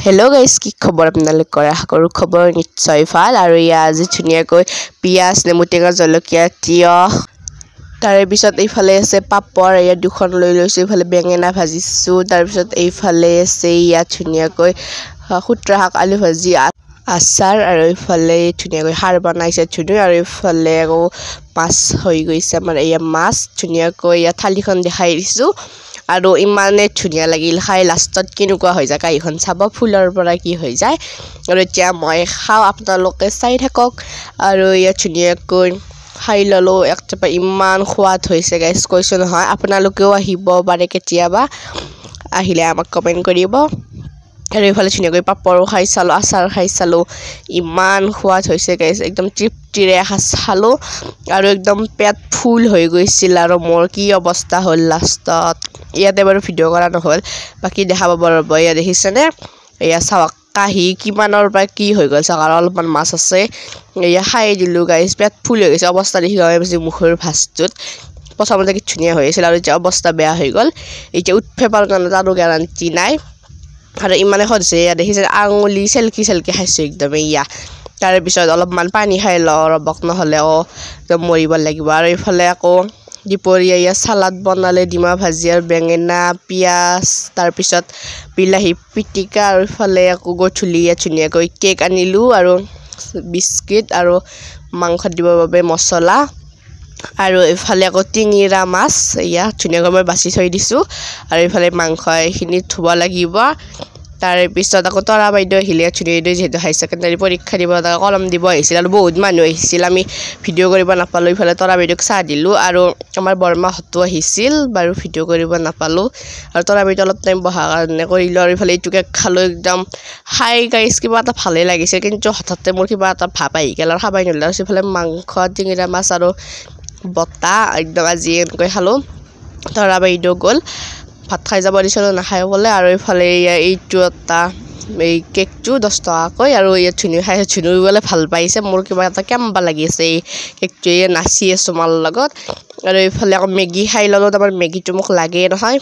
Hello guys की खबर আপোনালোকৰ আশা কৰো খবৰ নিশ্চয় ভাল আৰু আজি ধুনিয়াকৈ পিয়াজ নেমুটেঙা জলকীয়া তিয়হ তাৰে পিছত এইফালে আছে পাপৰ ইয়া দুখন লৈ লৈছো এইফালে বেঙেনা ভাজিছো তাৰ পিছত এইফালে আছে ইয়া ধুনিয়াকৈ খুতৰা শাক আলু ভাজি আচাৰ আৰু এইফালে ধুনিয়াকৈ খাৰ বনাইছে ধুনু আৰু এইফালে আকৌ মাছ হৈ গৈছে আমাৰ ইয়া মাছ ধুনিয়াকৈ ইয়া থালিখন দেখাই দিছো আৰু ইমানে ধুনিয়া লাগিল খাই লাষ্টত কিনুকুৱা হৈ যায় কাইখন চাব ফুলৰ পৰা কি হৈ যায় আৰু এতিয়া মই খাও আপোনালোকে চাই থাকক আৰু ইয়া ধুনিয়াকৈ খাই ললো একটাপা ইমান সোৱাদ হৈছে গাইস কৈছো নহয় আপোনালোকেও আহিব পাৰে কেতিয়াবা আহিলে আমাক কমেন্ট কৰিব আৰু এইফালে ধুনিয়াকৈ পাপৰো খাই চালো আচাৰ খাই চালো ইমান সোৱাদ হৈছে গাইস একদম তৃপ্তিৰে খালো আৰু একদম পেট ফুল হৈ গৈছিল আৰু মোৰ কি অৱস্থা হল লাষ্টত ইয়াতে বাৰু ভিডিও কৰা নহল বাকি দেখাব বৰব ইয়া দেখিছেনে ইয়া চাওক কাহি কিমানৰ পৰা কি হৈ গল চাওক আৰু অলপমান মাছ আছে ইয়া খাই দিলো গাইস পেট ফুল হৈ গৈছে অৱস্থা দেখি গৈছে মুখৰ ভাজটোত প্ৰথমতে কি ধুনিয়া হৈ আছিল আৰু এতিয়া অৱস্থা বেয়া হৈ গল এতিয়া উঠফে পাৰ কাৰণে আৰু গ্যাৰান্টি নাই আৰু ইমানে খদছে ইয়া দেখিছে আঙুলি সেলকি খাইছো একদম ইয়া তাৰ পিছত অলপমান পানী খাই ল ৰবক নহলে মৰিব লাগিব আৰু ইফালে আকৌ দিপৰিয়া ইয়া সালাড বনালে ডিমা ভাজি আৰু বেঙেনা পিয়াজ তাৰ পিছত বিলাহি পিটিকা আৰু ইফালে আকৌ গঠুলিয়া ধুনিয়াকৈ কেক আনিলো আৰু বিস্কিট আৰু মাংস দিবৰ বাবে মছলা আৰু ইফালে আকৌ টিঙিৰা মাছ ইয়া ধুনিয়াকৈ মই বাছি থৈ দিছো আৰু ইফালে মাংস এখিনি ধুব লাগিব তাৰ পিছত আকৌ তৰা বাইদেউ আহিলে ধুনিয়াকৈ যেহেতু হাই সেকেন্ডাৰী পৰীক্ষা দিব কলম দিব আহিছিল আৰু বহুত মানুহ আহিছিল আমি ভিডিও কৰিব নাপালো ইফালে তৰা বাইদেউক চাহ দিলো আৰু আমাৰ বৰমা হতো আহিছিল বাৰু ভিডিও কৰিব নাপালো আৰু তৰা বাইদেউ অলপ টাইম বহা কাৰণে কৰিলো আৰু ইফালে ইটুকে খালো একদম হাই গাইস কিবা এটা ভালে লাগিছে কিন্তু হঠাতে মোৰ কিবা এটা ভাব আহি গেল আৰু খাবাই নলা আৰু ইফালে মাংস টিঙিৰা মাছ আৰু বটা একদম আজি এনেকৈ খালো তৰা বাইদেউ গল ভাত খাই যাব দিছিল নাখায় বলে আৰু ইফালে এইটো এটা এই কেকটো 10 টকাকৈ আৰু ইয়া ধুনু খাই ধুনু বলে ভাল পাইছে মোৰ কিবা এটা কেম্বা লাগিছে এই কেকটো নাচি আছে মাল লগত আৰু ইফালে আকৌ মেগি খাই ললো তাৰ মেগিটো মোক লাগে নহয়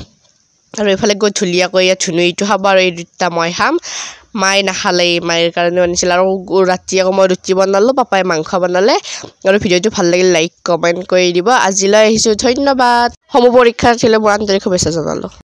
আৰু ইফালে গধুলিয়াকৈ ইয়া ধুনু এইটো খাব আৰু এই দুটা মই খাম মাই নাখালে মাইৰ কাৰণে আনিছিল আৰু ৰাতি আকৌ মই ৰুটি বনালো পাপাই মাংস বনালে আৰু ভিডিওটো ভাল লাগিল লাইক কমেন্ট কৰি দিব আজিলৈ আহিছো ধন্যবাদ সমু পৰীক্ষা ছিল মই আন্তৰিক শুভেচ্ছা জনালো।